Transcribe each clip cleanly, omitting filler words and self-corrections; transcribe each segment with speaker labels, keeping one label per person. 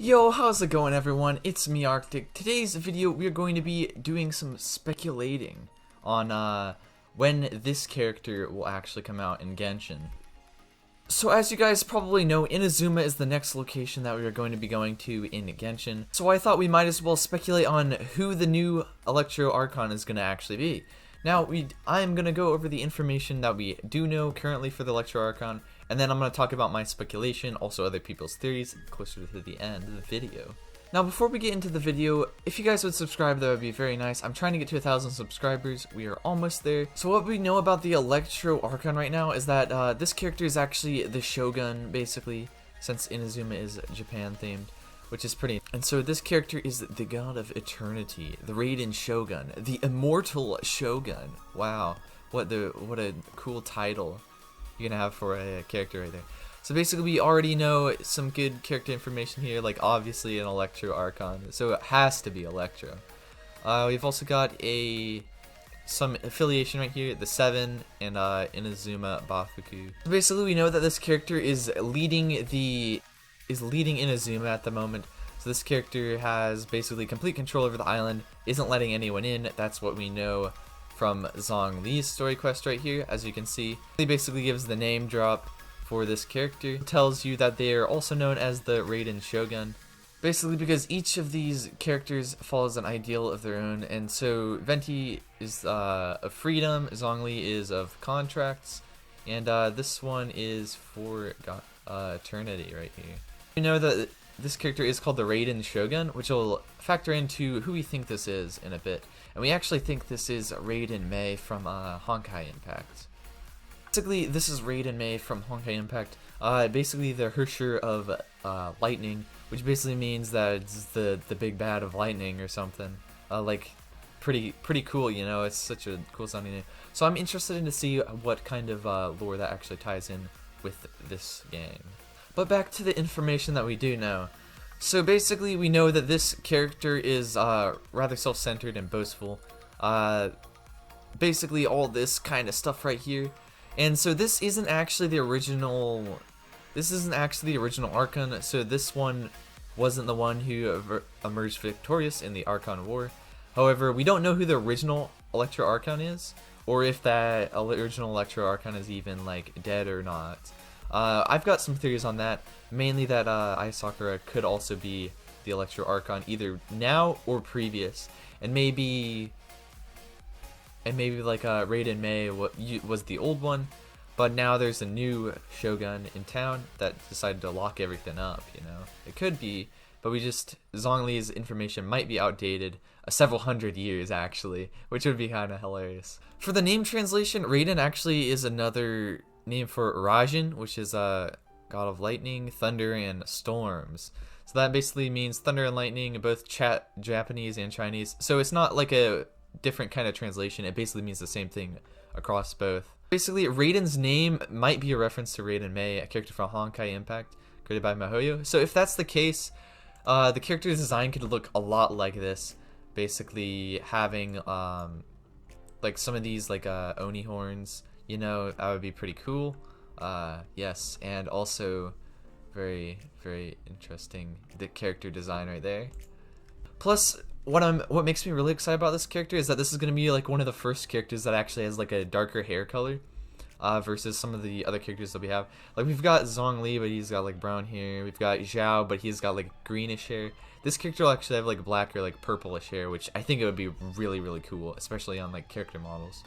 Speaker 1: Yo, how's it going everyone? It's me, Arctic. Today's video, we're going to be doing some speculating on when this character will actually come out in Genshin. So as you guys probably know, Inazuma is the next location that we are going to be going to in Genshin. So I thought we might as well speculate on who the new Electro Archon is going to actually be. Now, I am going to go over the information that we do know currently for the Electro Archon, and then I'm going to talk about my speculation, also other people's theories, closer to the end of the video. Now, before we get into the video, if you guys would subscribe, that would be very nice. I'm trying to get to 1,000 subscribers. We are almost there. So what we know about the Electro Archon right now is that this character is actually the Shogun, basically, since Inazuma is Japan themed, which is pretty. And so this character is the god of eternity, the Raiden Shogun, the immortal Shogun. Wow, what a cool title you're gonna have for a character right there. So basically, we already know some good character information here, like obviously an Electro Archon, so it has to be Electro. We've also got some affiliation right here, the Seven and Inazuma Bafuku. So basically, we know that this character is leading Inazuma at the moment. So this character has basically complete control over the island, isn't letting anyone in. That's what we know from Zhongli's story quest right here, as you can see. He basically gives the name drop for this character. It tells you that they are also known as the Raiden Shogun. Basically because each of these characters follows an ideal of their own, and so Venti is of freedom, Zhongli is of contracts, and this one is for eternity right here. We know that this character is called the Raiden Shogun, which will factor into who we think this is in a bit. And we actually think this is Raiden Mei from Honkai Impact. Basically, this is Raiden Mei from Honkai Impact. Basically, the Hersher of Lightning, which basically means that it's the big bad of lightning or something. Like, pretty cool, you know. It's such a cool sounding name. So I'm interested in to see what kind of lore that actually ties in with this game. But back to the information that we do know. So basically, we know that this character is rather self-centered and boastful. Basically, all this kind of stuff right here. And so this isn't actually the original. This isn't actually the original Archon. So this one wasn't the one who emerged victorious in the Archon War. However, we don't know who the original Electro Archon is, or if that original Electro Archon is even like dead or not. I've got some theories on that, mainly that Ai Sakura could also be the Electro Archon, either now or previous, and maybe like Raiden Mei was the old one, but now there's a new Shogun in town that decided to lock everything up, you know. It could be, but Zhongli's information might be outdated several hundred years actually, which would be kind of hilarious. For the name translation, Raiden actually is another name for Raiden, which is god of lightning, thunder, and storms. So that basically means thunder and lightning in both Japanese and Chinese. So it's not like a different kind of translation. It basically means the same thing across both. Basically, Raiden's name might be a reference to Raiden Mei, a character from Honkai Impact, created by MiHoYo. So if that's the case, the character design could look a lot like this. Basically having like some of these like Oni horns. You know, that would be pretty cool. Yes, and also very interesting, the character design right there. Plus, what makes me really excited about this character is that this is going to be like one of the first characters that actually has like a darker hair color versus some of the other characters that we have. Like we've got Zhongli, but he's got like brown hair. We've got Zhao, but he's got like greenish hair. This character will actually have like black or like purplish hair, which I think it would be really cool, especially on like character models.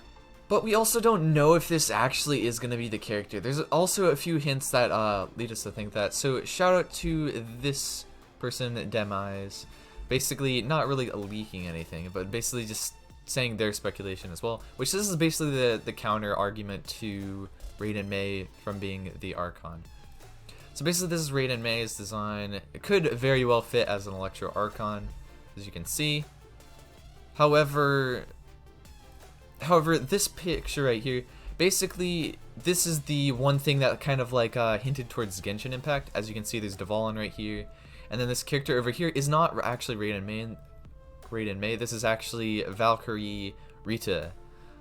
Speaker 1: But we also don't know if this actually is going to be the character. There's also a few hints that lead us to think that. So shout out to this person, Demise. Basically not really leaking anything, but basically just saying their speculation as well. Which this is basically the counter argument to Raiden Mei from being the Archon. So basically this is Raiden Mei's design. It could very well fit as an Electro Archon, as you can see. However, this picture right here, basically, this is the one thing that kind of like hinted towards Genshin Impact. As you can see, there's Dvalin right here, and then this character over here is not actually Raiden Mei. This is actually Valkyrie Rita.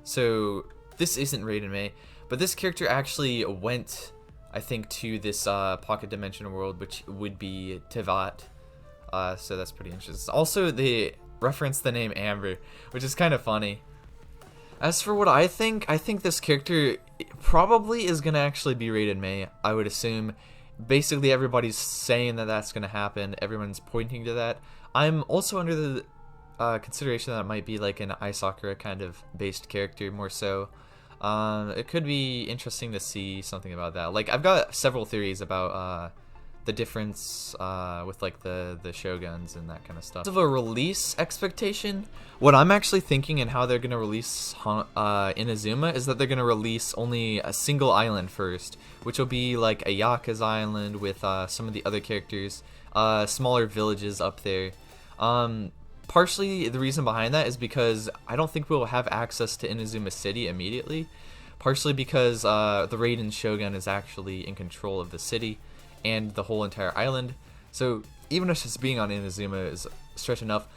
Speaker 1: So this isn't Raiden Mei, but this character actually went, I think, to this pocket dimension world, which would be Tevat. So that's pretty interesting. Also, they reference the name Amber, which is kind of funny. As for what I think this character probably is gonna actually be Raiden Mei. I would assume. Basically, everybody's saying that that's gonna happen. Everyone's pointing to that. I'm also under the consideration that it might be like an Sakura kind of based character more so. It could be interesting to see something about that. Like, I've got several theories about the difference with like the Shoguns and that kind of stuff. Of a release expectation, what I'm actually thinking and how they're gonna release Inazuma is that they're gonna release only a single island first, which will be like Ayaka's island with some of the other characters, smaller villages up there. Partially the reason behind that is because I don't think we'll have access to Inazuma City immediately. Partially because the Raiden Shogun is actually in control of the city and the whole entire island. So even if just being on Inazuma is stretch enough,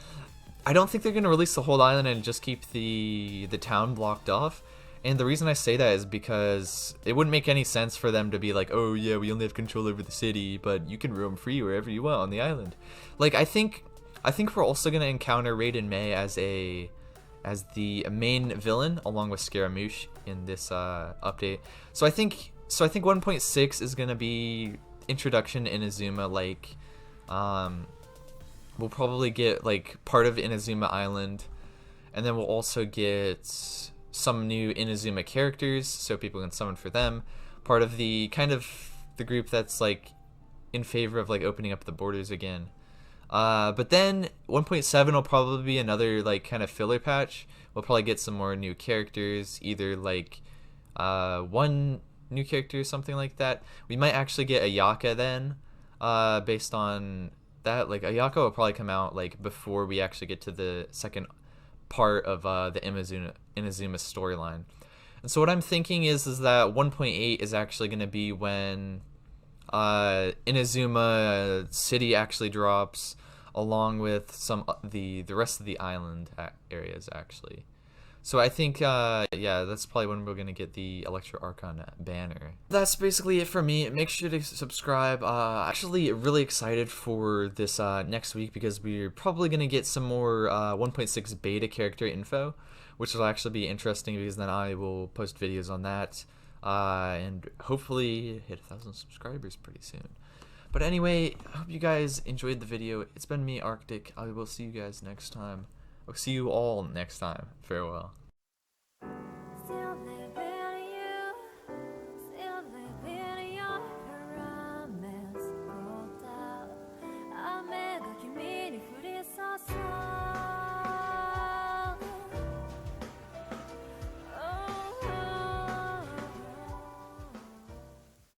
Speaker 1: I don't think they're going to release the whole island and just keep the town blocked off. And the reason I say that is because it wouldn't make any sense for them to be like, oh yeah, we only have control over the city, but you can roam free wherever you want on the island. Like, I think we're also going to encounter Raiden Mei as the main villain along with Scaramouche in this update. So I think 1.6 is going to be introduction Inazuma. Like, we'll probably get like part of Inazuma Island, and then we'll also get some new Inazuma characters so people can summon for them. Part of the group that's like in favor of like opening up the borders again. But then 1.7 will probably be another like kind of filler patch. We'll probably get some more new characters, either like one new character or something like that. We might actually get Ayaka then, based on that. Like, Ayaka will probably come out like before we actually get to the second part of the Inazuma storyline. And so what I'm thinking is that 1.8 is actually going to be when Inazuma City actually drops, along with some the rest of the island areas actually. So I think yeah, that's probably when we're gonna get the Electro Archon banner. That's basically it for me. Make sure to subscribe. Actually really excited for this next week, because we're probably gonna get some more 1.6 beta character info, which will actually be interesting, because then I will post videos on that. And hopefully hit 1,000 subscribers pretty soon. But anyway, I hope you guys enjoyed the video. It's been me, Arctic. I will see you guys next time. I'll see you all next time. Farewell.